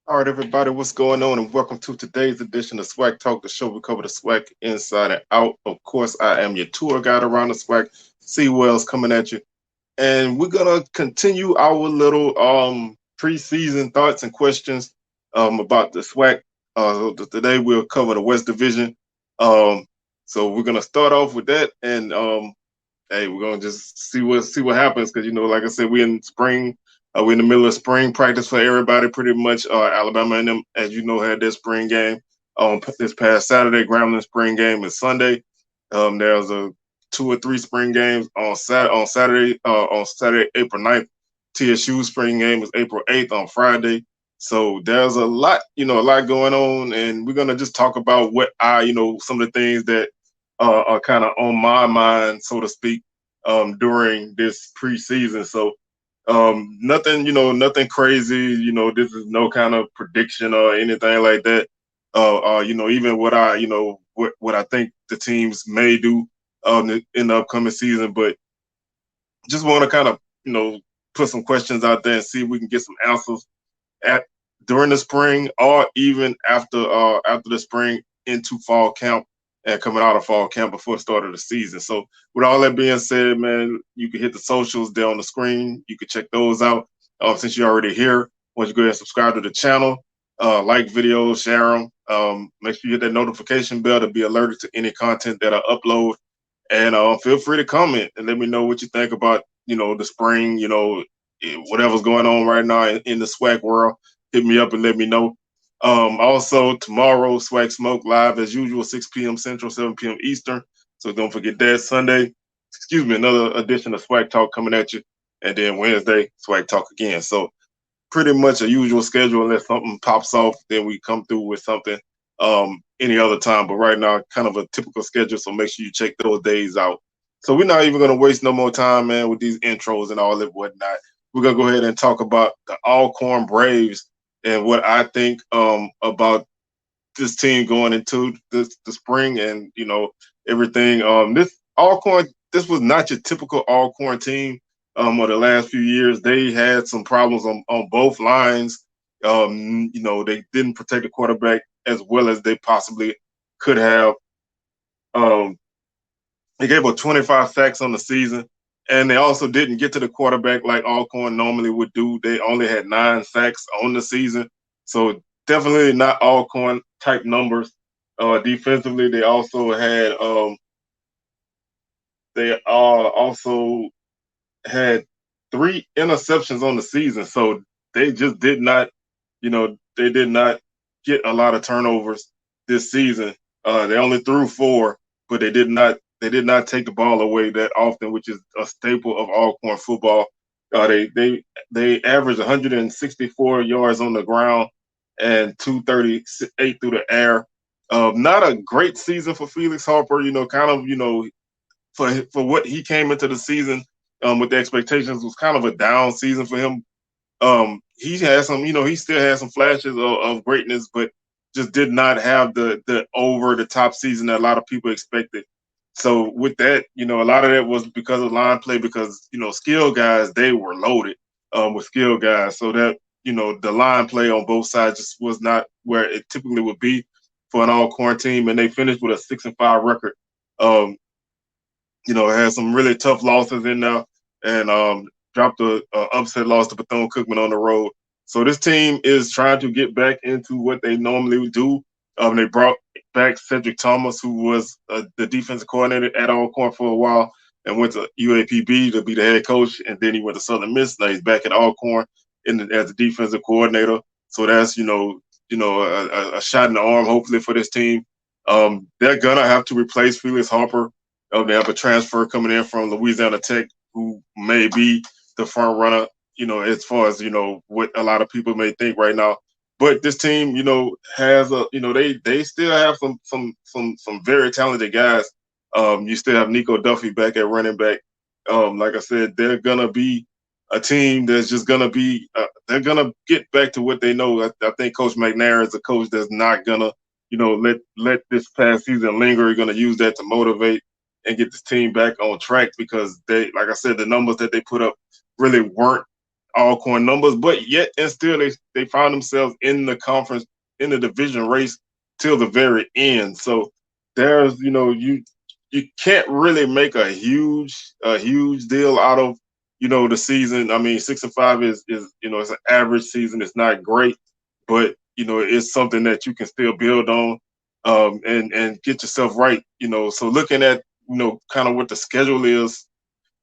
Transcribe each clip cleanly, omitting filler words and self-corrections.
All right, everybody, what's going on? And welcome to today's edition of Swag Talk, the show we cover the swag inside and out. Of course, I am your tour guide around the swag. C Wells coming at you. And we're gonna continue our little preseason thoughts and questions about the swag. Today we'll cover the West Division. Um, so we're gonna start off with that, and hey, we're gonna just see what happens because like I said, we're in spring. We're in the middle of spring practice for everybody, pretty much. Alabama and them, as you know, had their spring game this past Saturday. Grambling spring game is Sunday. There's a two or three spring games on Saturday. On Saturday, April 9th. TSU spring game is April 8th on Friday. So there's a lot going on, and we're gonna just talk about some of the things that are kind of on my mind, so to speak, during this preseason. So nothing crazy. This is no kind of prediction or anything like that. Even what I think the teams may do in the upcoming season, but just want to kind of put some questions out there and see if we can get some answers at during the spring or even after the spring into fall camp and coming out of fall camp before the start of the season. So with all that being said, man, you can hit the socials there on the screen. You can check those out. Since you're already here, once you go ahead and subscribe to the channel, like videos, share them. Make sure you hit that notification bell to be alerted to any content that I upload. And feel free to comment and let me know what you think about the spring. Whatever's going on right now in the swag world. Hit me up and let me know. Also, tomorrow, Swag Smoke live as usual, 6 p.m. Central, 7 p.m. Eastern. So don't forget that. Sunday, excuse me, another edition of Swag Talk coming at you. And then Wednesday, Swag Talk again. So pretty much a usual schedule unless something pops off, then we come through with something any other time. But right now, kind of a typical schedule. So make sure you check those days out. So we're not even going to waste no more time, man, with these intros and all that whatnot. We're going to go ahead and talk about the Alcorn Braves and what I think about this team going into the spring and everything. This Alcorn, this was not your typical Alcorn team. Of the last few years, they had some problems on both lines. They didn't protect the quarterback as well as they possibly could have. Um, they gave up 25 sacks on the season, and they also didn't get to the quarterback like Alcorn normally would do. They only had 9 sacks on the season, so definitely not Alcorn type numbers. Defensively, they also had 3 interceptions on the season, so they just did not, they did not get a lot of turnovers this season. They only threw 4, but they did not take the ball away that often, which is a staple of Alcorn football. They averaged 164 yards on the ground and 238 through the air. Not a great season for Felix Harper. Kind of for what he came into the season with the expectations was kind of a down season for him. He had some, he still had some flashes of greatness, but just did not have the over the top season that a lot of people expected. So with that, a lot of that was because of line play, because skill guys, they were loaded with skill guys, so that the line play on both sides just was not where it typically would be for an Alcorn team, and they finished with a 6-5 record. Um, had some really tough losses in there, and dropped a upset loss to Bethune-Cookman on the road. So this team is trying to get back into what they normally do. They brought back Cedric Thomas, who was the defensive coordinator at Alcorn for a while, and went to UAPB to be the head coach, and then he went to Southern Miss. Now he's back at Alcorn as the defensive coordinator. So that's a shot in the arm, hopefully, for this team. They're gonna have to replace Felix Harper. They have a transfer coming in from Louisiana Tech who may be the front runner, as far as, what a lot of people may think right now. But this team, has they still have some very talented guys. You still have Nico Duffy back at running back. Like I said, they're gonna be a team that's just gonna be. They're gonna get back to what they know. I think Coach McNair is a coach that's not gonna, let this past season linger. You're gonna use that to motivate and get this team back on track because they, like I said, the numbers that they put up really weren't Alcorn numbers, but yet and still they found themselves in the conference, in the division race till the very end. So there's, you can't really make a huge deal out of, the season. I mean, 6-5 is it's an average season. It's not great, but it's something that you can still build on, and get yourself right. So looking at kind of what the schedule is,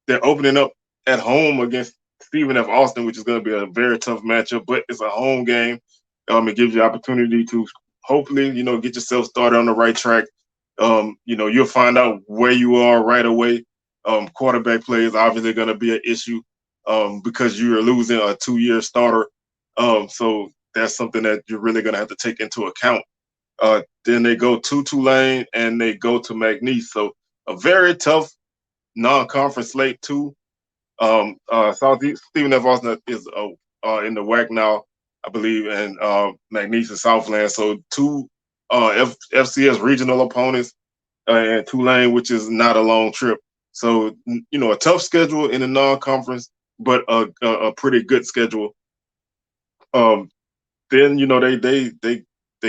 they're opening up at home against Stephen F. Austin, which is going to be a very tough matchup, but it's a home game. It gives you opportunity to hopefully, get yourself started on the right track. You'll find out where you are right away. Quarterback play is obviously going to be an issue, because you're losing a 2-year starter. So that's something that you're really going to have to take into account. Then they go to Tulane and they go to McNeese. So a very tough non-conference slate too. Southeast Stephen F. Austin is in the WAC now, I believe, and McNeese and Southland. So two FCS regional opponents, and Tulane, which is not a long trip. So a tough schedule in the non-conference, but a pretty good schedule. Then they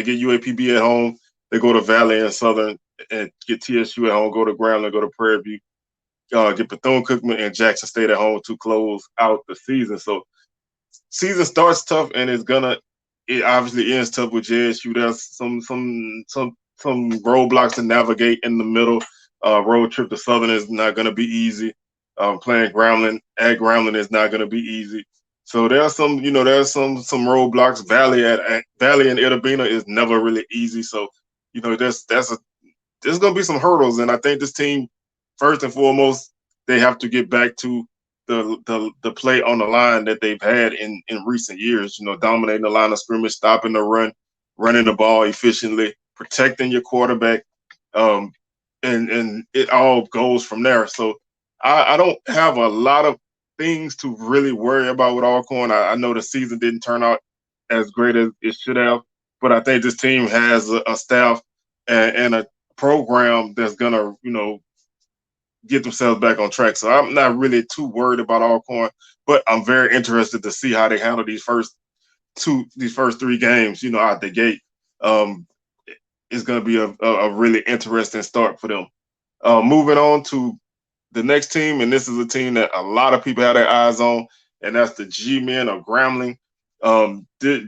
get UAPB at home. They go to Valley and Southern and get TSU at home. Go to Grambling, go to Prairie View. Get Bethune-Cookman and Jackson State at home to close out the season. So season starts tough, and it obviously ends tough with JSU. There's some roadblocks to navigate in the middle. Road trip to Southern is not going to be easy. Playing Grambling at Grambling is not going to be easy. So there's some roadblocks. Valley and Itabena is never really easy. So there's going to be some hurdles, and I think this team, first and foremost, they have to get back to the play on the line that they've had in recent years. Dominating the line of scrimmage, stopping the run, running the ball efficiently, protecting your quarterback, and it all goes from there. So I don't have a lot of things to really worry about with Alcorn. I know the season didn't turn out as great as it should have, but I think this team has a staff and a program that's gonna get themselves back on track. So I'm not really too worried about Alcorn, but I'm very interested to see how they handle these first 3 games, out the gate. It's going to be a really interesting start for them. Moving on to the next team, and this is a team that a lot of people have their eyes on, and that's the Men of Grambling. They're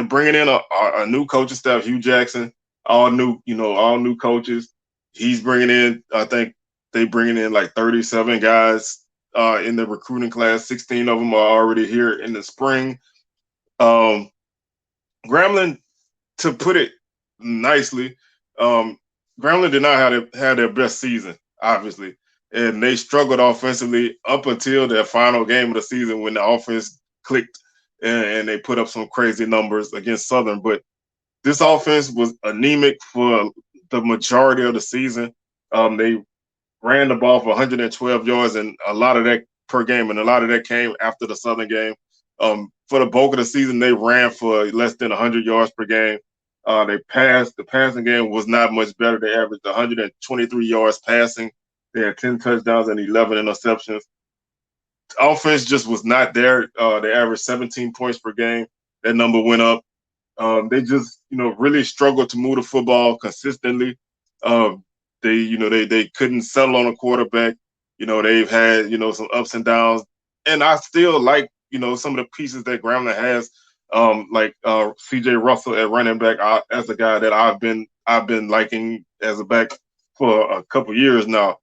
bringing in a new coaching staff, Hugh Jackson, all new coaches. He's bringing in, I think they bringing in like 37 guys in the recruiting class. 16 of them are already here in the spring. Grambling, to put it nicely, Grambling did not have their best season, obviously, and they struggled offensively up until their final game of the season when the offense clicked and they put up some crazy numbers against Southern. But this offense was anemic for the majority of the season. They ran the ball for 112 yards, and a lot of that per game, and a lot of that came after the Southern game. For the bulk of the season, they ran for less than 100 yards per game. The passing game was not much better. They averaged 123 yards passing. They had 10 touchdowns and 11 interceptions. The offense just was not there. They averaged 17 points per game. That number went up. They just, really struggled to move the football consistently. They couldn't settle on a quarterback. They've had, some ups and downs. And I still like, some of the pieces that Grambling has, like C.J. Russell at running back, as a guy that I've been liking as a back for a couple years now.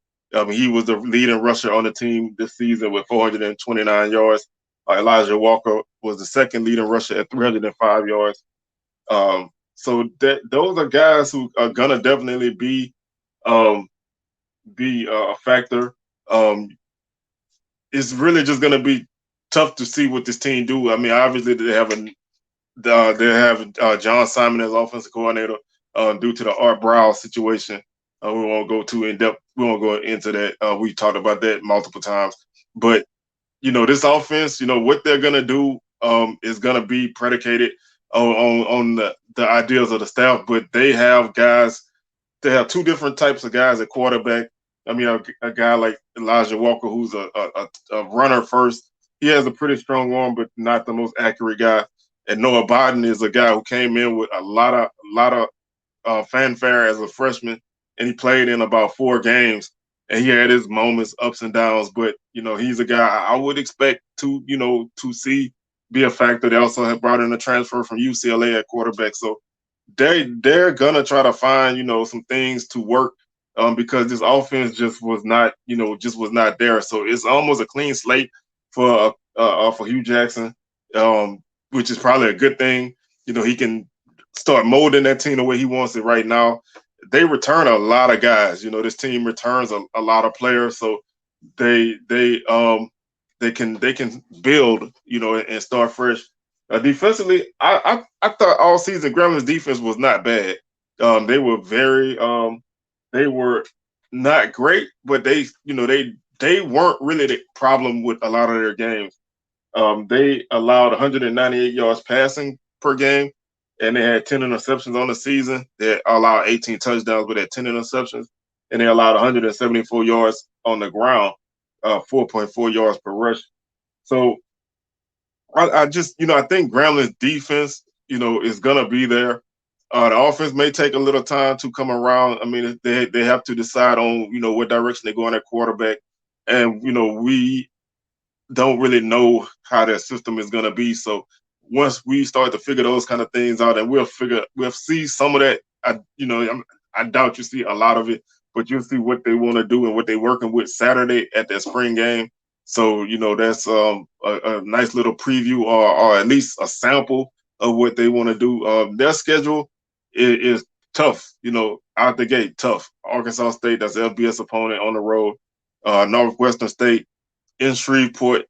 He was the leading rusher on the team this season with 429 yards. Elijah Walker was the second leading rusher at 305 yards. So those are guys who are gonna definitely be a factor. It's really just gonna be tough to see what this team do. I mean, obviously they have John Simon as offensive coordinator due to the Art Brow situation. We won't go too in depth. We won't go into that. We talked about that multiple times. But this offense, what they're gonna do is gonna be predicated on the ideas of the staff. But they have guys. They have 2 different types of guys at quarterback. I mean, a guy like Elijah Walker, who's a runner first, he has a pretty strong arm, but not the most accurate guy. And Noah Biden is a guy who came in with a lot of fanfare as a freshman, and he played in about 4 games, and he had his moments, ups and downs. But he's a guy I would expect to see be a factor. They also have brought in a transfer from UCLA at quarterback, so they're gonna try to find some things to work because this offense just was not there. So it's almost a clean slate for Hugh Jackson, which is probably a good thing. He can start molding that team the way he wants it right now. They return a lot of guys. This team returns a lot of players, so they they um they can build, and start fresh. Defensively, I thought all season Gremlin's defense was not bad. They were they were not great, but they weren't really the problem with a lot of their games. They allowed 198 yards passing per game, and they had 10 interceptions on the season. They allowed 18 touchdowns, but had 10 interceptions, and they allowed 174 yards on the ground, 4.4 yards per rush. So I just, I think Grambling's defense, is gonna be there. The offense may take a little time to come around. I mean, they have to decide on, what direction they go on at quarterback, and we don't really know how their system is gonna be. So once we start to figure those kind of things out, and we'll see some of that. I doubt you see a lot of it, but you'll see what they want to do and what they're working with Saturday at their spring game. So that's a nice little preview, or at least a sample of what they want to do. Their schedule is tough, out the gate, tough. Arkansas State, that's FBS opponent on the road. Northwestern State in Shreveport,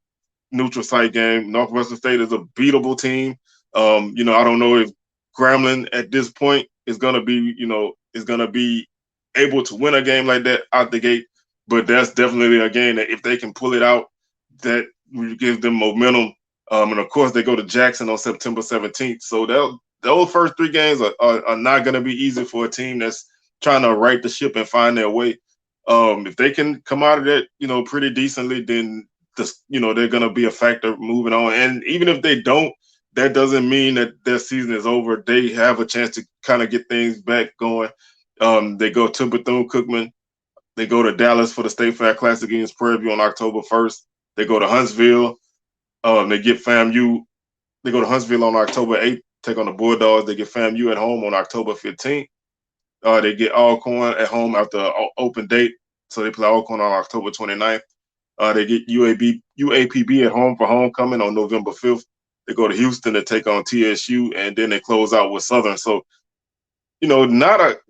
neutral site game. Northwestern State is a beatable team. I don't know if Grambling at this point is gonna be able to win a game like that out the gate. But that's definitely a game that if they can pull it out, that gives them momentum. And of course, they go to Jackson on September 17th. So those first 3 games are not going to be easy for a team that's trying to right the ship and find their way. If they can come out of that, pretty decently, then they're going to be a factor moving on. And even if they don't, that doesn't mean that their season is over. They have a chance to kind of get things back going. They go to Bethune-Cookman. They go to Dallas for the State Fair Classic against Prairie on October 1st. They go to Huntsville. They get FAMU. They go to Huntsville on October 8th, take on the Bulldogs. They get FAMU at home on October 15th. They get Alcorn at home after open date. So they play Alcorn on October 29th. They get UAPB at home for homecoming on November 5th. They go to Houston to take on TSU, and then they close out with Southern. So, not a,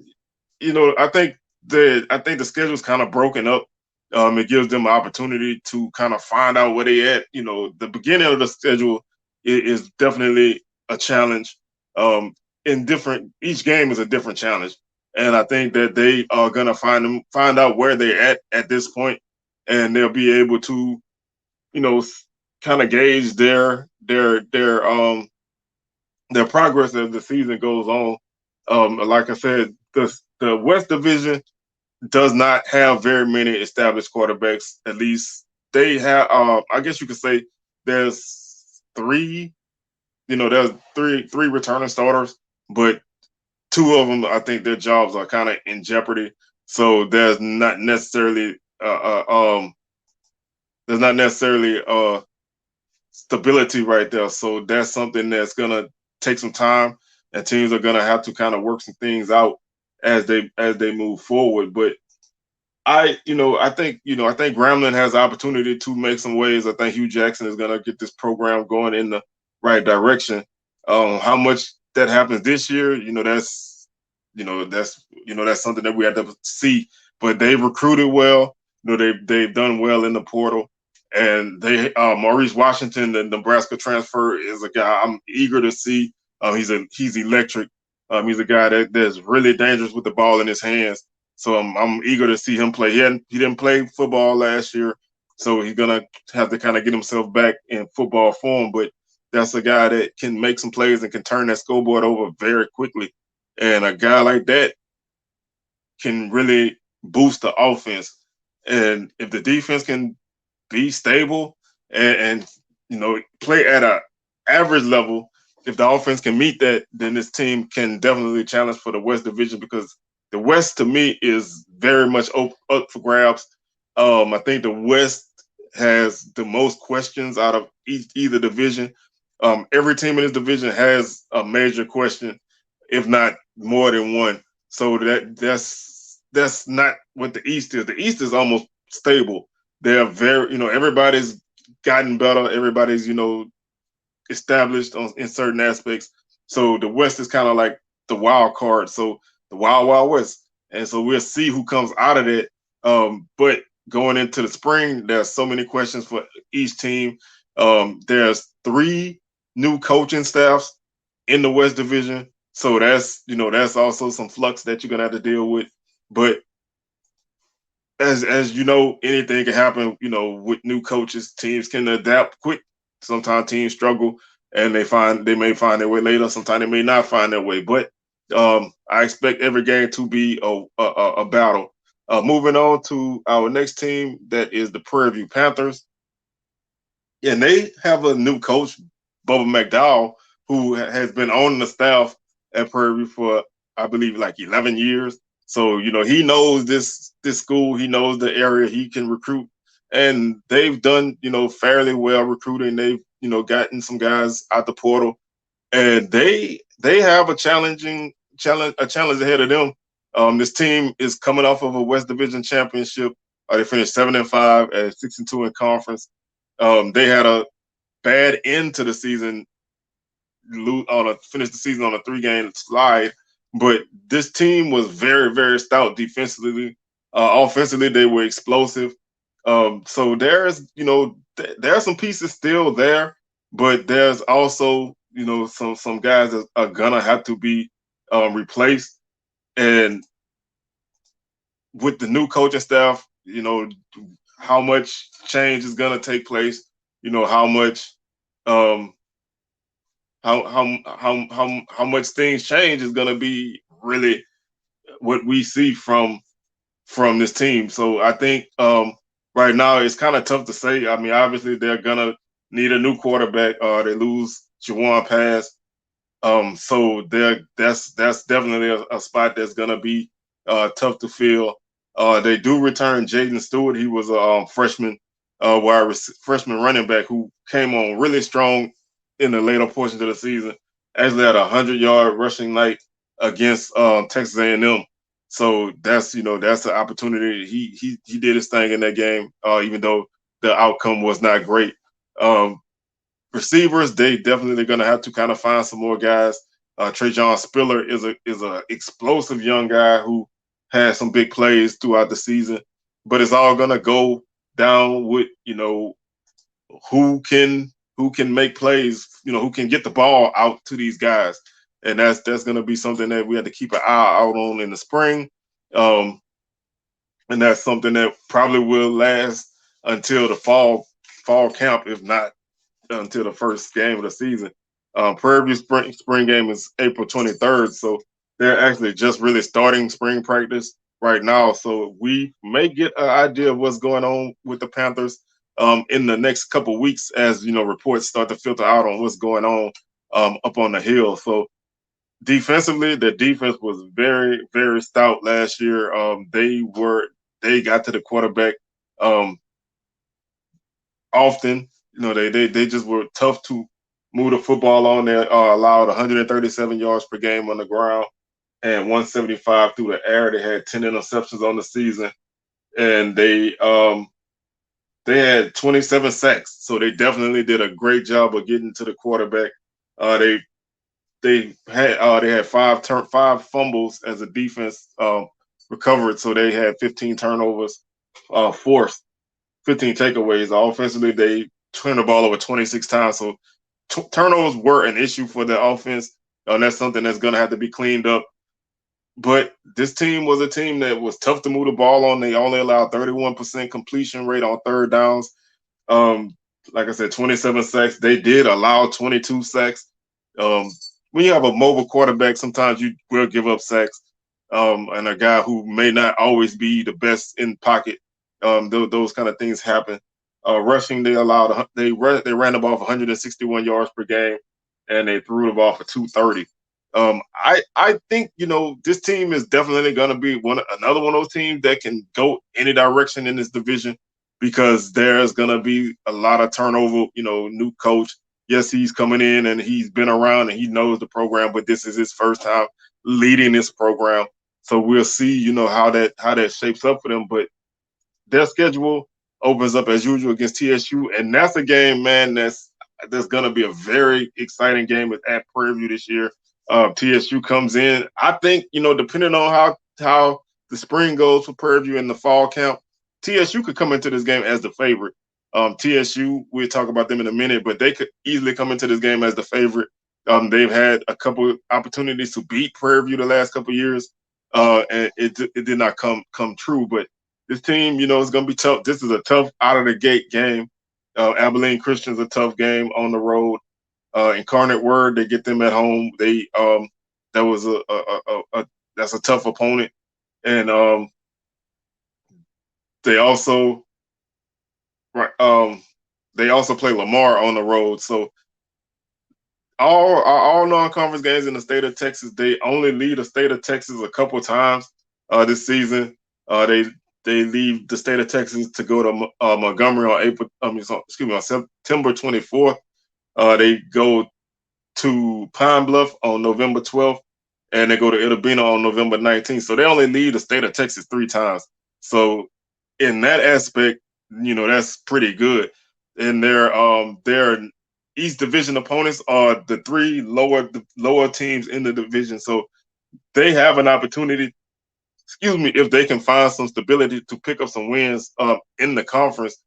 I think the schedule's kind of broken up. It gives them an opportunity to kind of find out where they at. The beginning of the schedule is definitely a challenge. Each game is a different challenge, and I think that they are gonna find out where they're at this point, and they'll be able to, you know, kind of gauge their progress as the season goes on. Like I said, the West Division does not have very many established quarterbacks. At least they have. I guess you could say there's three. There's three returning starters, but 2 of them, I think their jobs are kind of in jeopardy. So there's not necessarily stability right there. So that's something that's gonna take some time, and teams are gonna have to kind of work some things out as they move forward. But I think Grambling has the opportunity to make some waves. I think Hugh Jackson is going to get this program going in the right direction. How much that happens this year, that's something that we have to see. But they've recruited well. They've done well in the portal, and Maurice Washington, the Nebraska transfer, is a guy I'm eager to see. He's electric. He's a guy that's really dangerous with the ball in his hands. So I'm eager to see him play. He didn't play football last year, so he's gonna have to kind of get himself back in football form. But that's a guy that can make some plays and can turn that scoreboard over very quickly. And a guy like that can really boost the offense. And if the defense can be stable and play at a average level. If the offense can meet that, then this team can definitely challenge for the West Division, because the West to me is very much up for grabs. I think the West has the most questions out of either division. Every team in this division has a major question, if not more than one. So that's not what the East is. The East is almost stable. They're very, everybody's gotten better. Everybody's, established in certain aspects. So the West is kind of like the wild card. So the wild west, and so we'll see who comes out of that. But going into the spring, there's so many questions for each team. There's 3 new coaching staffs in the West Division, so that's also some flux that you're gonna have to deal with. But as you know, anything can happen. With new coaches, teams can adapt quick. Sometimes teams struggle and they may find their way later. Sometimes they may not find their way. But I expect every game to be a battle. Moving on to our next team, that is the Prairie Panthers, and they have a new coach, Bubba McDowell, who has been on the staff at Prairie for, I believe, like 11 years. So he knows this school, he knows the area, he can recruit, and they've done fairly well recruiting. They've gotten some guys out the portal, and they have a challenge ahead of them. This team is coming off of a West Division championship. They finished 7-5 at 6-2 in conference. They had a bad end to the season, finished the season on a 3-game slide. But this team was very, very stout defensively. Offensively, they were explosive. So there's some pieces still there, but there's also some guys that are gonna have to be replaced. And with the new coaching staff, how much change is gonna take place. How much how much things change is going to be really what we see from this team. So I think right now it's kind of tough to say. I mean, obviously they're gonna need a new quarterback. They lose Juwan Pass, so that's definitely a spot that's gonna be tough to fill. They do return Jaden Stewart. He was a freshman, freshman running back who came on really strong in the later portions of the season. Actually had a 100-yard rushing night against Texas A&M. So that's that's an opportunity. He did his thing in that game, even though the outcome was not great. Receivers, they definitely going to have to kind of find some more guys. Trajan Spiller is a explosive young guy who had some big plays throughout the season, but it's all going to go down with who can make plays, who can get the ball out to these guys, and that's going to be something that we have to keep an eye out on in the spring, and that's something that probably will last until the fall camp, if not until the first game of the season. Prairie spring game is April 23rd, so they're actually just really starting spring practice right now. So we may get an idea of what's going on with the Panthers in the next couple of weeks, as reports start to filter out on what's going on up on the hill. So defensively, the defense was very, very stout last year. They got to the quarterback often. They just were tough to move the football on. They allowed 137 yards per game on the ground and 175 through the air. They had 10 interceptions on the season, and they had 27 sacks. So they definitely did a great job of getting to the quarterback. They had five fumbles as a defense recovered, so they had 15 turnovers forced, 15 takeaways. Offensively, they turned the ball over 26 times. So turnovers were an issue for the offense. That's something that's going to have to be cleaned up. But this team was a team that was tough to move the ball on. They only allowed 31% completion rate on third downs. Like I said, 27 sacks. They did allow 22 sacks. When you have a mobile quarterback, sometimes you will give up sacks. And a guy who may not always be the best in pocket, those kind of things happen. Rushing, they ran the ball for 161 yards per game, and they threw the ball for 230. I think this team is definitely going to be another one of those teams that can go any direction in this division because there's going to be a lot of turnover. New coach. Yes, he's coming in and he's been around and he knows the program, but this is his first time leading this program. So we'll see, how that shapes up for them. But their schedule opens up as usual against TSU, and that's a game, man. That's going to be a very exciting game at Prairie this year. TSU comes in. I think depending on how the spring goes for Prairie in the fall camp, TSU could come into this game as the favorite. TSU, we'll talk about them in a minute, but they could easily come into this game as the favorite. They've had a couple opportunities to beat Prairie the last couple years, and it did not come true. But this team, is going to be tough. This is a tough out of the gate game. Abilene Christian's a tough game on the road. Incarnate Word, they get them at home. That was that's a tough opponent, and they also play Lamar on the road. So all non-conference games in the state of Texas, they only leave the state of Texas a couple times this season. They leave the state of Texas to go to Montgomery on September 24th. They go to Pine Bluff on November 12th, and they go to Itabena on November 19th. So they only leave the state of Texas 3 times. So in that aspect, that's pretty good. And their East Division opponents are the 3 lower teams in the division. So they have an opportunity, if they can find some stability to pick up some wins in the conference,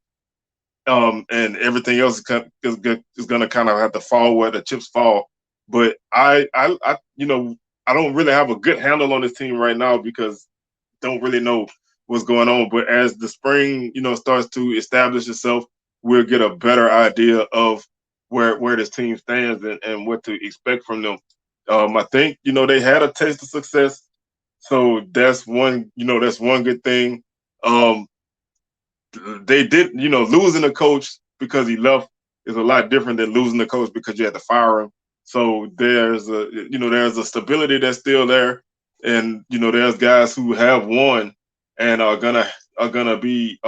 and everything else is going to kind of have to fall where the chips fall. But I don't really have a good handle on this team right now because don't really know what's going on. But as the spring, starts to establish itself, we'll get a better idea of where this team stands and what to expect from them. I think they had a taste of success. So that's one good thing. They did, losing a coach because he left is a lot different than losing the coach because you had to fire him. So there's a stability that's still there, and there's guys who have won and are gonna be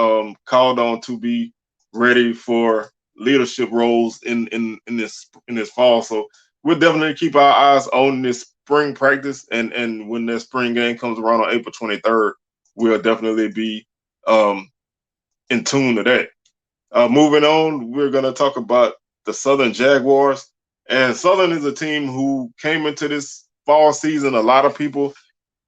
called on to be ready for leadership roles in this fall. So we'll definitely keep our eyes on this spring practice, and when that spring game comes around on April 23rd, we'll definitely be in tune to that. Moving on, we're going to talk about the Southern Jaguars. And Southern is a team who came into this fall season. A lot of people,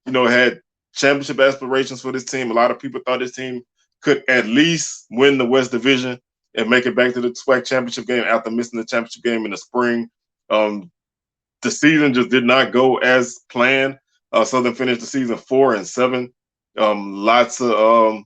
had championship aspirations for this team. A lot of people thought this team could at least win the West Division and make it back to the SWAC championship game after missing the championship game in the spring. The season just did not go as planned. Southern finished the season 4-7. Lots of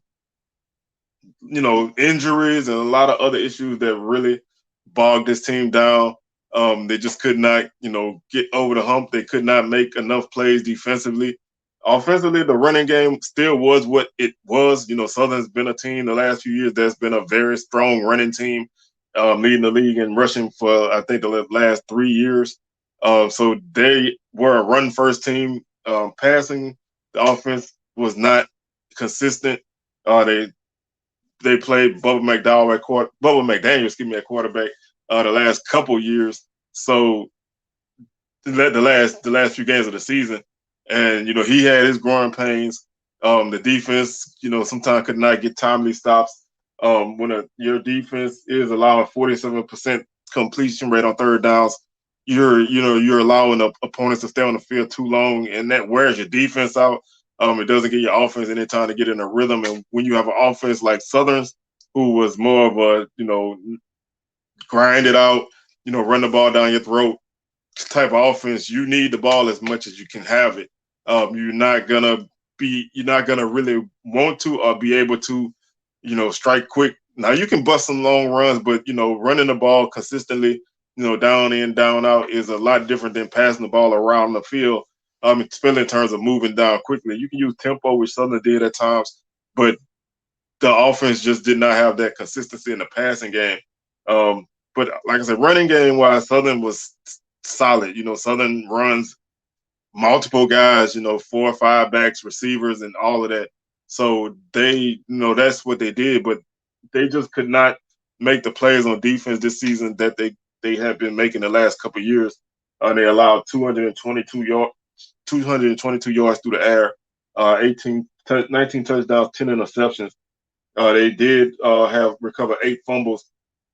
injuries and a lot of other issues that really bogged this team down. They just could not, get over the hump. They could not make enough plays defensively. Offensively, the running game still was what it was. Southern's been a team the last few years that's been a very strong running team, leading the league in rushing for, I think, the last 3 years. So they were a run-first team. Passing, the offense was not consistent. They played Bubba McDaniel at quarterback the last couple years. So the last few games of the season, and he had his growing pains. The defense, sometimes could not get timely stops. When your defense is allowing 47% completion rate on third downs, you're allowing the opponents to stay on the field too long, and that wears your defense out. It doesn't give your offense any time to get in a rhythm. And when you have an offense like Southern's, who was more of a, grind it out, run the ball down your throat type of offense, you need the ball as much as you can have it. You're not gonna really want to or be able to, strike quick. Now you can bust some long runs, but running the ball consistently, down in, down out is a lot different than passing the ball around the field. Especially in terms of moving down quickly. You can use tempo, which Southern did at times, but the offense just did not have that consistency in the passing game. But like I said, running game wise, Southern was solid. Southern runs multiple guys, 4 or 5 backs, receivers, and all of that. So they, that's what they did, but they just could not make the plays on defense this season that they have been making the last couple of years. They allowed 222 yards through the air, 19 touchdowns, 10 interceptions. They did have recovered 8 fumbles.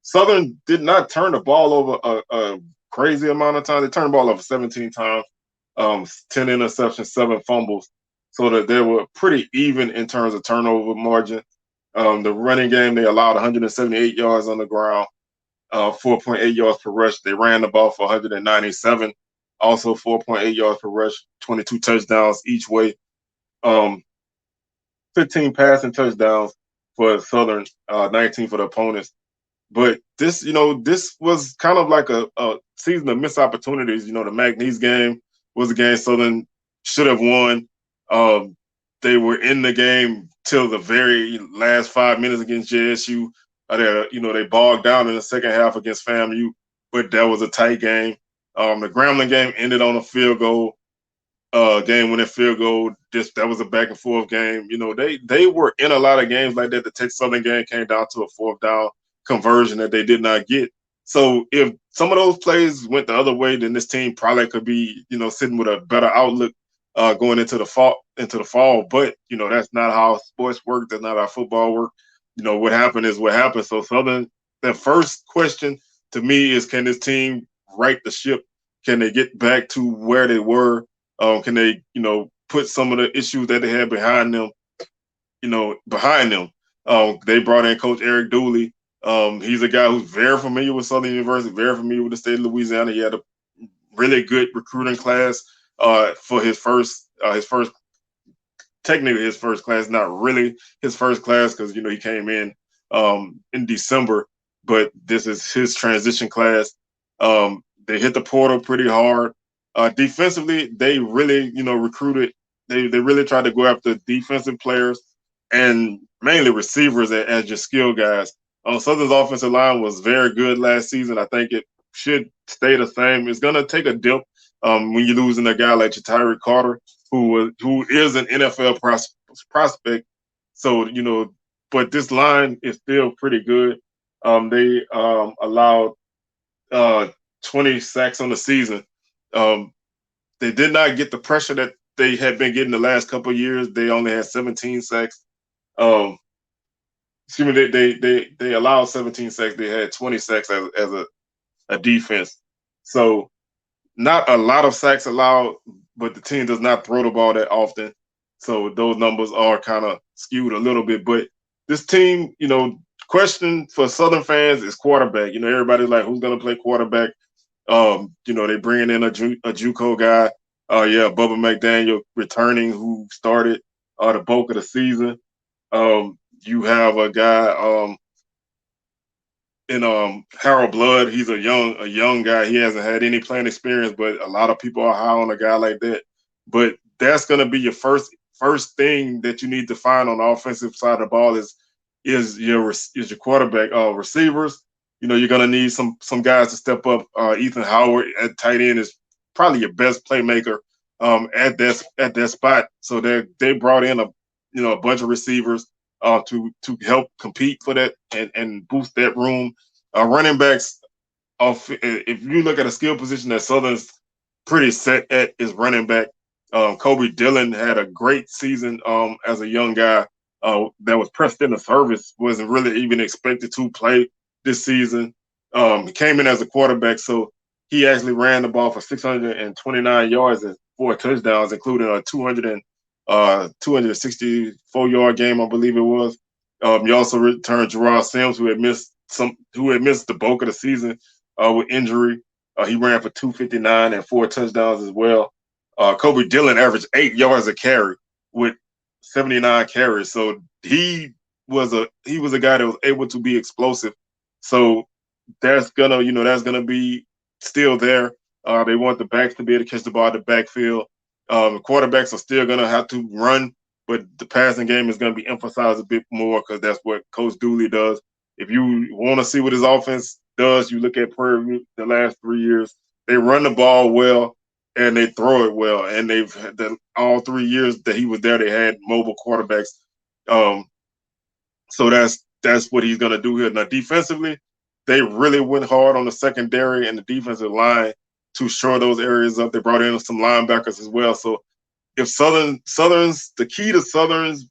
Southern did not turn the ball over a crazy amount of times. They turned the ball over 17 times, 10 interceptions, 7 fumbles, so that they were pretty even in terms of turnover margin. The running game, they allowed 178 yards on the ground, 4.8 yards per rush. They ran the ball for 197, also 4.8 yards per rush, 22 touchdowns each way. 15 passing touchdowns for Southern, 19 for the opponents. But this was kind of like a season of missed opportunities. The McNeese game was a game Southern should have won. They were in the game till the very last 5 minutes against JSU. They bogged down in the second half against FAMU, but that was a tight game. The Grambling game ended on a field goal. Game-winning field goal. That was a back and forth game. They were in a lot of games like that. The Texas Southern game came down to a 4th down conversion that they did not get. So if some of those plays went the other way, then this team probably could be, sitting with a better outlook going into the fall. But that's not how sports work. That's not how football work. What happened is what happened. So Southern, the first question to me is, can this team right the ship? Can they get back to where they were? Can they, put some of the issues that they had behind them, behind them? They brought in Coach Eric Dooley. He's a guy who's very familiar with Southern University, very familiar with the state of Louisiana. He had a really good recruiting class for his first technically his first class, not really his first class because he came in December, but this is his transition class. They hit the portal pretty hard. Defensively, they really recruited. They really tried to go after defensive players and mainly receivers as your skill guys. Southern's offensive line was very good last season. I think it should stay the same. It's gonna take a dip when you're losing a guy like Jatari Carter, who is an NFL prospect. So but this line is still pretty good. They allowed 20 sacks on the season. They did not get the pressure that they had been getting the last couple of years. They only had 17 sacks. Excuse me, they allowed 17 sacks. They had 20 sacks as a defense. So not a lot of sacks allowed, but the team does not throw the ball that often. So those numbers are kind of skewed a little bit. But this team, question for Southern fans is quarterback. Everybody's like, who's going to play quarterback? They bringing in a JUCO guy. Bubba McDaniel returning, who started the bulk of the season. You have a guy in Harold Blood. He's a young guy. He hasn't had any playing experience, but a lot of people are high on a guy like that. But that's going to be your first thing that you need to find on the offensive side of the ball is your quarterback. Receivers, you're going to need some guys to step up. Ethan Howard at tight end is probably your best playmaker at that spot. So they brought in a bunch of receivers to help compete for that and boost that room. Running backs, if you look at a skill position that Southern's pretty set at, is running back. Kobe Dillon had a great season as a young guy that was pressed into service, wasn't really even expected to play this season. He came in as a quarterback, so he actually ran the ball for 629 yards and 4 touchdowns, including a 264-yard game, I believe it was. You also returned Gerard Sims, who had missed the bulk of the season with injury. He ran for 259 and 4 touchdowns as well. Kobe Dillon averaged 8 yards a carry with 79 carries. So he was a guy that was able to be explosive. So that's gonna be still there. They want the backs to be able to catch the ball in the backfield. Quarterbacks are still gonna have to run but the passing game is going to be emphasized a bit more because that's what Coach Dooley does. If you want to see what his offense does, you look at Prairie the last 3 years. They run the ball well and they throw it well. And all 3 years that he was there, they had mobile quarterbacks. Um, so that's what he's going to do here. Now, defensively, they really went hard on the secondary and the defensive line to shore those areas up. They brought in some linebackers as well. So if Southern's the key to Southern's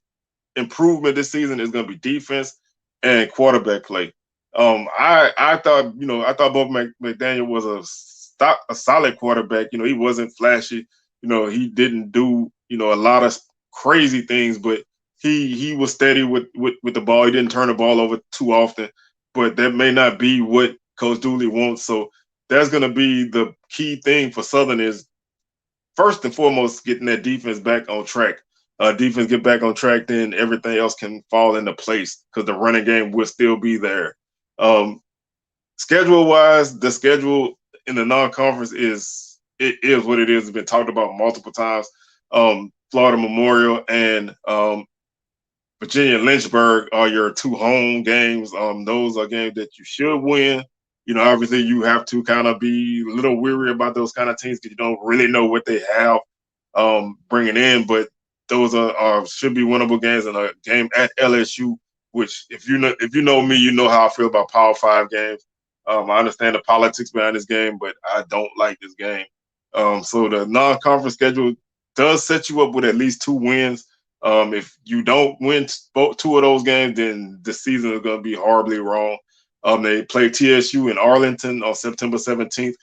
improvement this season is going to be defense and quarterback play. I thought both McDaniel was a solid quarterback. He wasn't flashy. He didn't do a lot of crazy things, but he was steady with the ball. He didn't turn the ball over too often, but that may not be what Coach Dooley wants. So that's going to be the key thing for Southern is first and foremost getting that defense back on track. Defense get back on track, then everything else can fall into place because the running game will still be there. Schedule-wise, the schedule in the non-conference is what it is. It's been talked about multiple times. Florida Memorial and Virginia Lynchburg are your 2 home games. Those are games that you should win. Obviously you have to kind of be a little weary about those kind of teams because you don't really know what they have bringing in, but those should be winnable games. And a game at LSU, which if you know me, you know how I feel about Power 5 games. I understand the politics behind this game, but I don't like this game. So the non-conference schedule does set you up with at least 2 wins. If you don't win 2 of those games, then the season is going to be horribly wrong. They play TSU in Arlington on September 17th.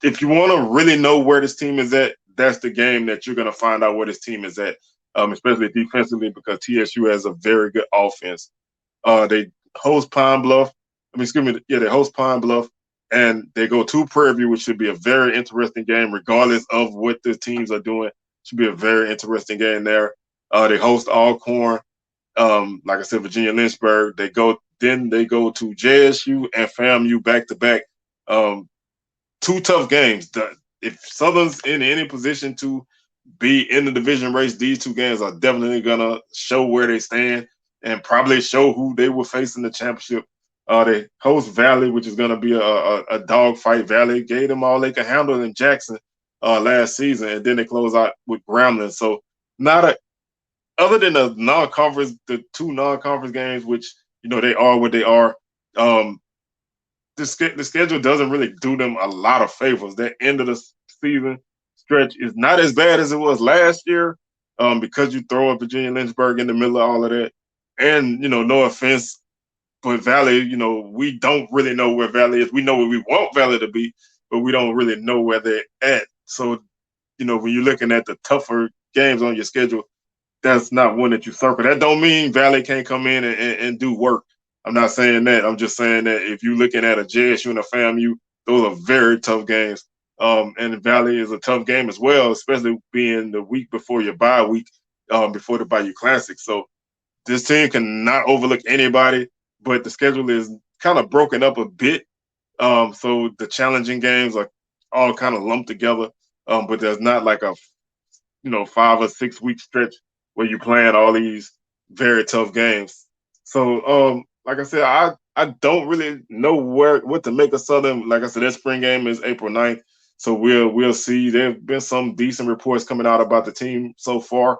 If you want to really know where this team is at, that's the game that you're going to find out where this team is at, especially defensively because TSU has a very good offense. They host Pine Bluff. They host Pine Bluff, and they go to Prairie, which should be a very interesting game, regardless of what the teams are doing. Should be a very interesting game there. They host Alcorn. Like I said, Virginia Lynchburg. They go to JSU and FAMU back to back. 2 tough games. If Southern's in any position to be in the division race, these 2 games are definitely gonna show where they stand and probably show who they will face in the championship. They host Valley, which is gonna be a dogfight. Valley gave them all they could handle in Jackson last season, and then they close out with Grambling. So other than the 2 non-conference games, which they are what they are. The schedule doesn't really do them a lot of favors. That end of the season stretch is not as bad as it was last year, because you throw up Virginia Lynchburg in the middle of all of that. And no offense, but Valley, we don't really know where Valley is. We know where we want Valley to be, but we don't really know where they're at. So, when you're looking at the tougher games on your schedule, that's not one that you circle. That don't mean Valley can't come in and do work. I'm not saying that. I'm just saying that if you're looking at a JSU and a FAMU, those are very tough games. And Valley is a tough game as well, especially being the week before your bye week, before the Bayou Classic. So this team cannot overlook anybody, but the schedule is kind of broken up a bit. So the challenging games are all kind of lumped together, but there's not like a 5 or 6 week stretch where you playing all these very tough games. So like I said, I don't really know what to make of Southern. Like I said, their spring game is April 9th. So we'll see. There have been some decent reports coming out about the team so far.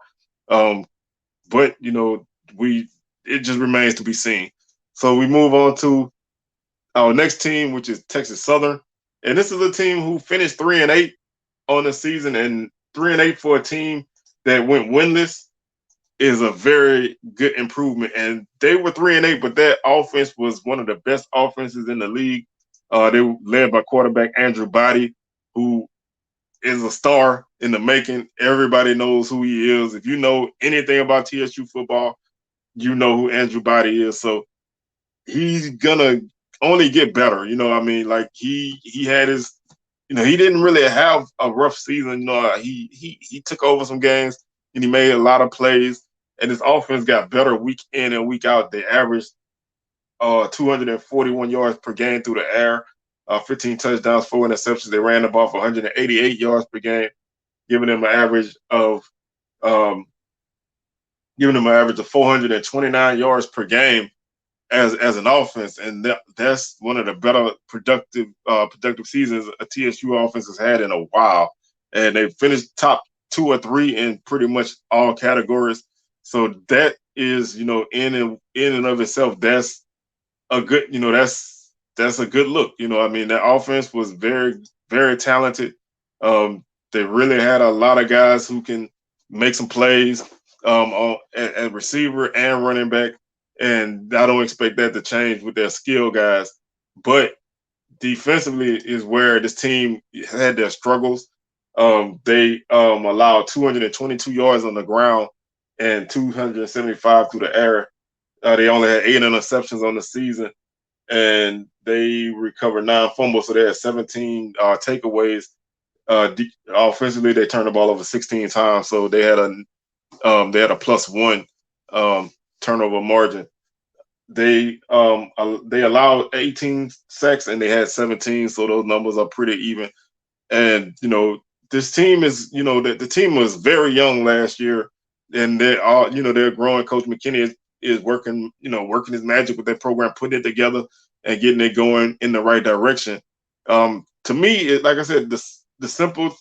But it just remains to be seen. So we move on to our next team, which is Texas Southern. And this is a team who finished 3-8 on the season, and 3-8 for a team that went winless is a very good improvement. And they were 3-8, but that offense was one of the best offenses in the league. They were led by quarterback Andrew Body, who is a star in the making. Everybody knows who he is. If you know anything about TSU football, you know who Andrew Body is. So he's gonna only get better. Like he had his, he didn't really have a rough season. He took over some games and he made a lot of plays. And his offense got better week in and week out. They averaged 241 yards per game through the air, 15 touchdowns, 4 interceptions. They ran the ball for 188 yards per game, giving them an average of giving them an average of 429 yards per game as an offense, and that's one of the better productive seasons a TSU offense has had in a while. And they finished top 2 or 3 in pretty much all categories. So that is, in and of itself, that's a good, that's a good look. I mean, that offense was very, very talented. They really had a lot of guys who can make some plays at receiver and running back, and I don't expect that to change with their skill guys. But defensively is where this team had their struggles. They allowed 222 yards on the ground and 275 through the air. They only had 8 interceptions on the season, and they recovered 9 fumbles, so they had 17 takeaways. Offensively, they turned the ball over 16 times, so they had a +1 turnover margin. They allowed 18 sacks and they had 17, so those numbers are pretty even. And this team is, the team was very young last year, and they're growing. Coach McKinney is working, working his magic with that program, putting it together and getting it going in the right direction. To me, like I said, the simple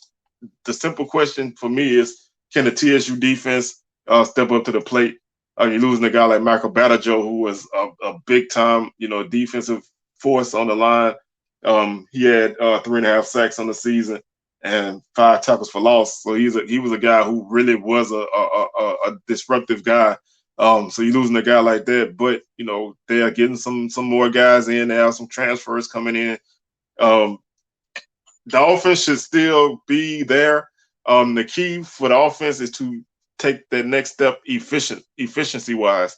question for me is, can the TSU defense step up to the plate? You're losing a guy like Michael Badajo, who was a big time, defensive force on the line. He had 3.5 sacks on the season and 5 tackles for loss. So he was a guy who really was a disruptive guy. So you're losing a guy like that, but they are getting some more guys in. They have some transfers coming in. The offense should still be there. The key for the offense is to take that next step efficiency wise.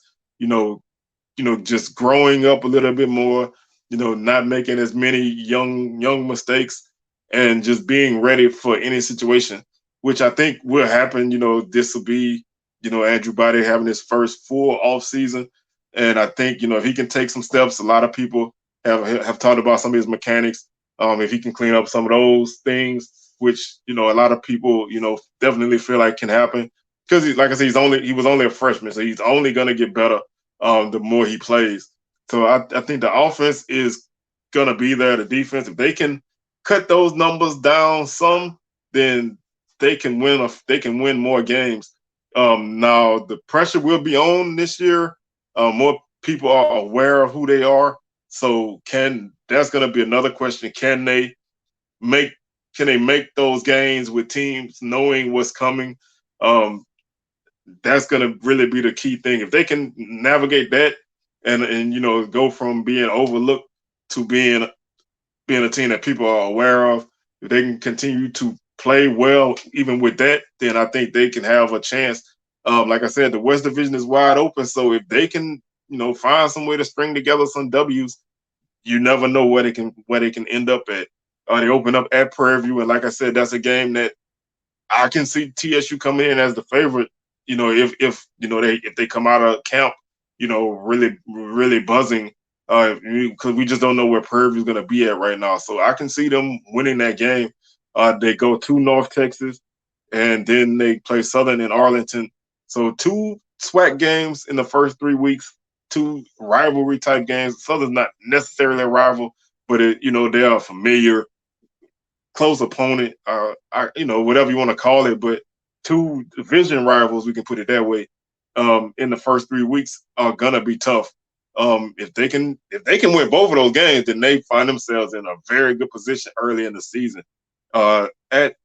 Just growing up a little bit more. Not making as many young mistakes, and just being ready for any situation, which I think will happen. This will be Andrew Body having his first full off season, and I think if he can take some steps, a lot of people have talked about some of his mechanics. If he can clean up some of those things, which a lot of people definitely feel like can happen, because like I said, he was only a freshman, so he's only going to get better the more he plays. So I think the offense is going to be there. The defense, if they can cut those numbers down some, then they can win more games. Now the pressure will be on this year. More people are aware of who they are. So that's going to be another question. Can they make those gains with teams knowing what's coming? That's going to really be the key thing. If they can navigate that and go from being overlooked to being a team that people are aware of, if they can continue to play well even with that, then I think they can have a chance. Like I said, the West Division is wide open, so if they can find some way to string together some W's, you never know where they can end up at. They open up at Prairie, and like I said, that's a game that I can see TSU coming in as the favorite. If they come out of camp, really buzzing, because we just don't know where Prairie is going to be at right now. So I can see them winning that game. They go to North Texas, and then they play Southern in Arlington. So 2 SWAC games in the first 3 weeks, 2 rivalry type games. Southern's not necessarily a rival, but they're a familiar, close opponent. Whatever you want to call it, but 2 division rivals, we can put it that way. In the first 3 weeks are gonna be tough. If they can win both of those games, then they find themselves in a very good position early in the season. At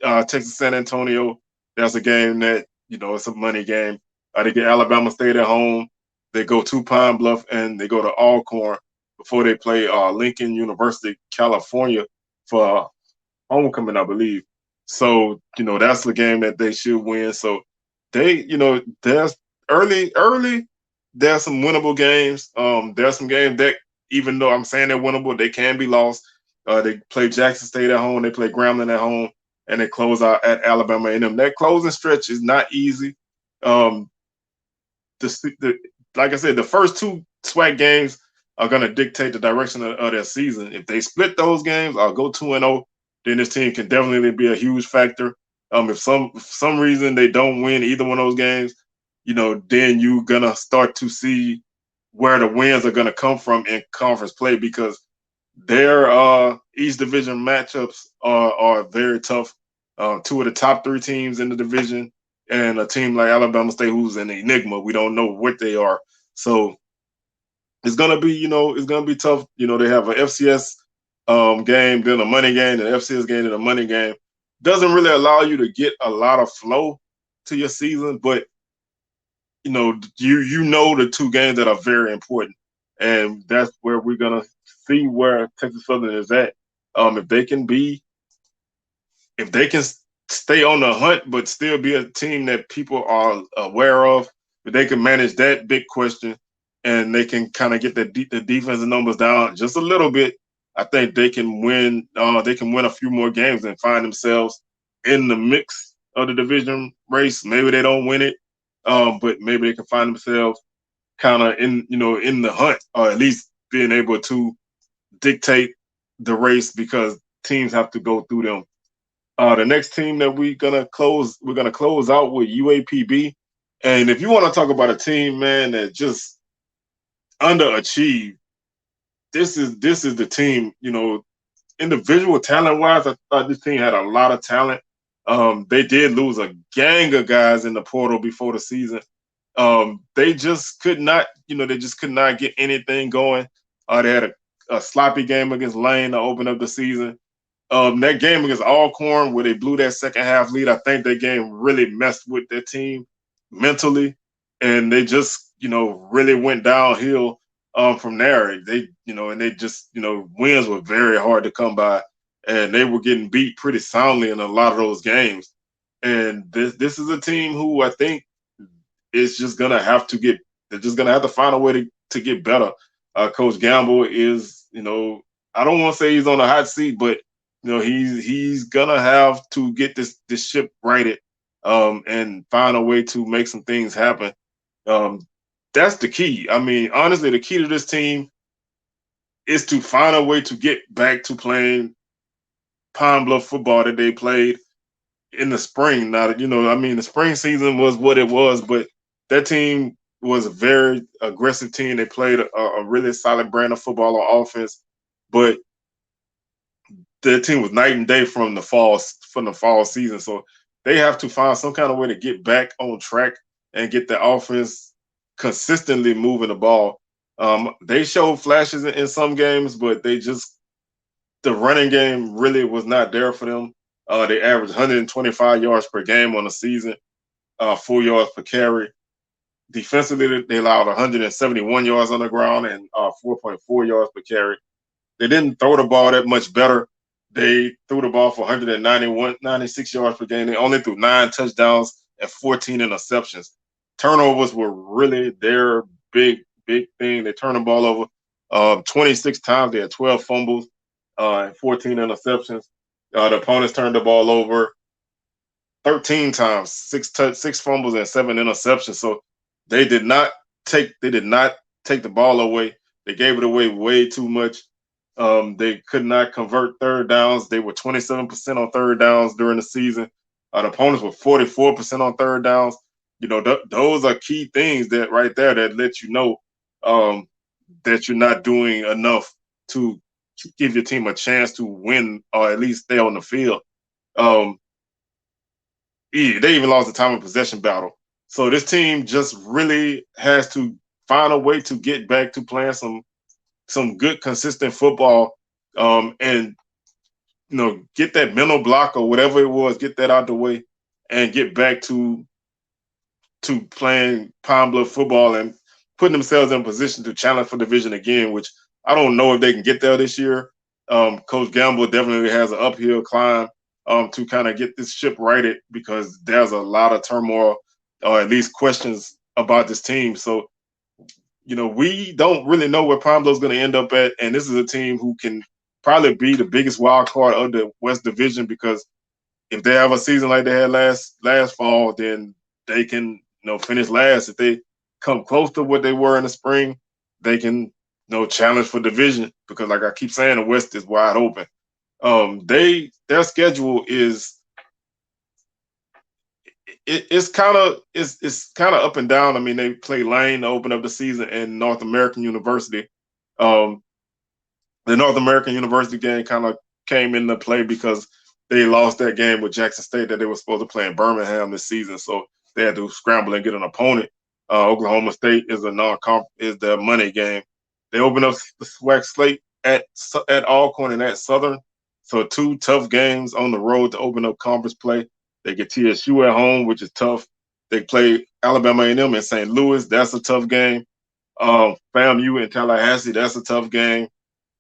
Texas San Antonio, that's a game that it's a money game. They get Alabama State at home. They go to Pine Bluff and they go to Alcorn before they play Lincoln University, California for homecoming, I believe. So that's the game that they should win. So they, there's early. There's some winnable games. There's some games that, even though I'm saying they're winnable, they can be lost. They play Jackson State at home. They play Grambling at home, and they close out at Alabama A&M. That closing stretch is not easy. Like I said, the first 2 SWAC games are going to dictate the direction of their season. If they split those games, I'll go 2-0. Then this team can definitely be a huge factor. If some reason they don't win either one of those games, then you're gonna start to see where the wins are gonna come from in conference play, because their East Division matchups are very tough. Two of the top three teams in the division, and a team like Alabama State, who's an enigma. We don't know what they are. So it's gonna be tough. They have an FCS game, then a money game, and an FCS game, and a money game. Doesn't really allow you to get a lot of flow to your season, but you know the two games that are very important, and that's where we're gonna see where Texas Southern is at. If they can stay on the hunt, but still be a team that people are aware of, if they can manage that big question, and they can kind of get the defensive numbers down just a little bit, I think they can win. They can win a few more games and find themselves in the mix of the division race. Maybe they don't win it, but maybe they can find themselves kind of in the hunt, or at least being able to dictate the race, because teams have to go through them. The next team that we're gonna close out with UAPB. And if you want to talk about a team, man, that just underachieved, this is the team. Individual talent wise, I thought this team had a lot of talent. They did lose a gang of guys in the portal before the season. They just could not, get anything going. They had a sloppy game against Lane to open up the season. That game against Alcorn, where they blew that second half lead, I think that game really messed with their team mentally, and they just, really went downhill from there. They just, wins were very hard to come by, and they were getting beat pretty soundly in a lot of those games. And this is a team who I think is just gonna have to get. They're just gonna have to find a way to get better. Coach Gamble is, I don't want to say he's on the hot seat, but he's gonna have to get this ship righted, and find a way to make some things happen. That's the key. I mean, honestly, the key to this team is to find a way to get back to playing Pine Bluff football that they played in the spring. Now, the spring season was what it was, but that team was a very aggressive team. They played a really solid brand of football on offense, but their team was night and day from the fall season. So they have to find some kind of way to get back on track and get the offense consistently moving the ball. They showed flashes in some games, but the running game really was not there for them. They averaged 125 yards per game on the season, 4 yards per carry. Defensively, they allowed 171 yards on the ground and 4.4 yards per carry. They didn't throw the ball that much better. They threw the ball for 96 yards per game. They only threw 9 touchdowns and 14 interceptions. Turnovers were really their big thing. They turned the ball over 26 times. They had 12 fumbles and 14 interceptions. The opponents turned the ball over 13 times, 6 fumbles and 7 interceptions. So they did not take the ball away. They gave it away way too much. They could not convert third downs. They were 27% on third downs during the season. The opponents were 44% on third downs. Those are key things that right there that let you know that you're not doing enough to give your team a chance to win or at least stay on the field. They even lost the time of possession battle. So this team just really has to find a way to get back to playing some good, consistent football, and get that mental block or whatever it was, get that out the way, and get back to playing Pine Bluff football and putting themselves in a position to challenge for division again, which I don't know if they can get there this year. Coach Gamble definitely has an uphill climb to kind of get this ship righted, because there's a lot of turmoil or at least questions about this team. So, we don't really know where Pine Bluff's going to end up at, and this is a team who can probably be the biggest wild card of the West Division, because if they have a season like they had last fall, then they can finish last. If they come close to what they were in the spring, they can challenge for division, because like I keep saying, the West is wide open. Their schedule is it's kind of up and down. I mean, they play Lane to open up the season and North American University. Um, the North American University game kind of came into play because they lost that game with Jackson State that they were supposed to play in Birmingham this season, so they had to scramble and get an opponent. Oklahoma State is is the money game. They open up the SWAC slate at Alcorn and at Southern, so two tough games on the road to open up conference play. They get TSU at home, which is tough. They play Alabama A&M in St. Louis. That's a tough game. FAMU in Tallahassee. That's a tough game.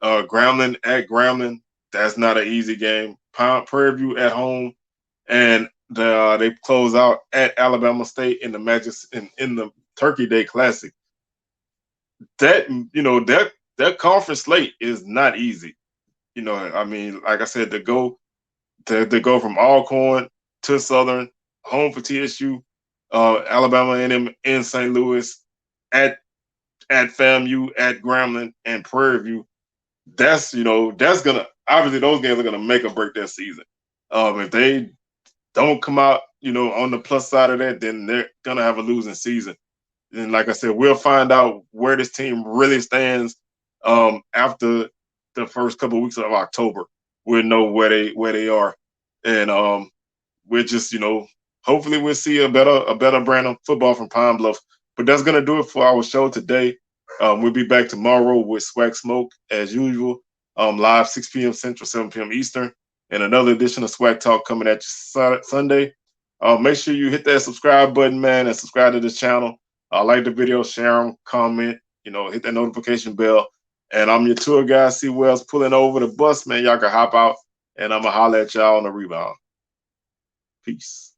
Grambling at Grambling. That's not an easy game. Prairie View at home, and they close out at Alabama State in the in the Turkey Day Classic. That that conference slate is not easy. I mean, like I said, to go from Alcorn to Southern, home for TSU, Alabama A&M in St. Louis, at FAMU, at Grambling, and Prairie View. That's gonna obviously those games are gonna make or break their season. If they don't come out, on the plus side of that, then they're gonna have a losing season. And like I said, we'll find out where this team really stands after the first couple of weeks of October. We'll know where they are, and we're just hopefully we'll see a better brand of football from Pine Bluff. But that's gonna do it for our show today. We'll be back tomorrow with Swag Smoke as usual, live 6 p.m. Central, 7 p.m. Eastern, and another edition of Swag Talk coming at you Sunday. Make sure you hit that subscribe button, man, and subscribe to this channel. Like the video, share them, comment, hit that notification bell. And I'm your tour guide, C. Wells, pulling over the bus, man. Y'all can hop out, and I'm going to holler at y'all on the rebound. Peace.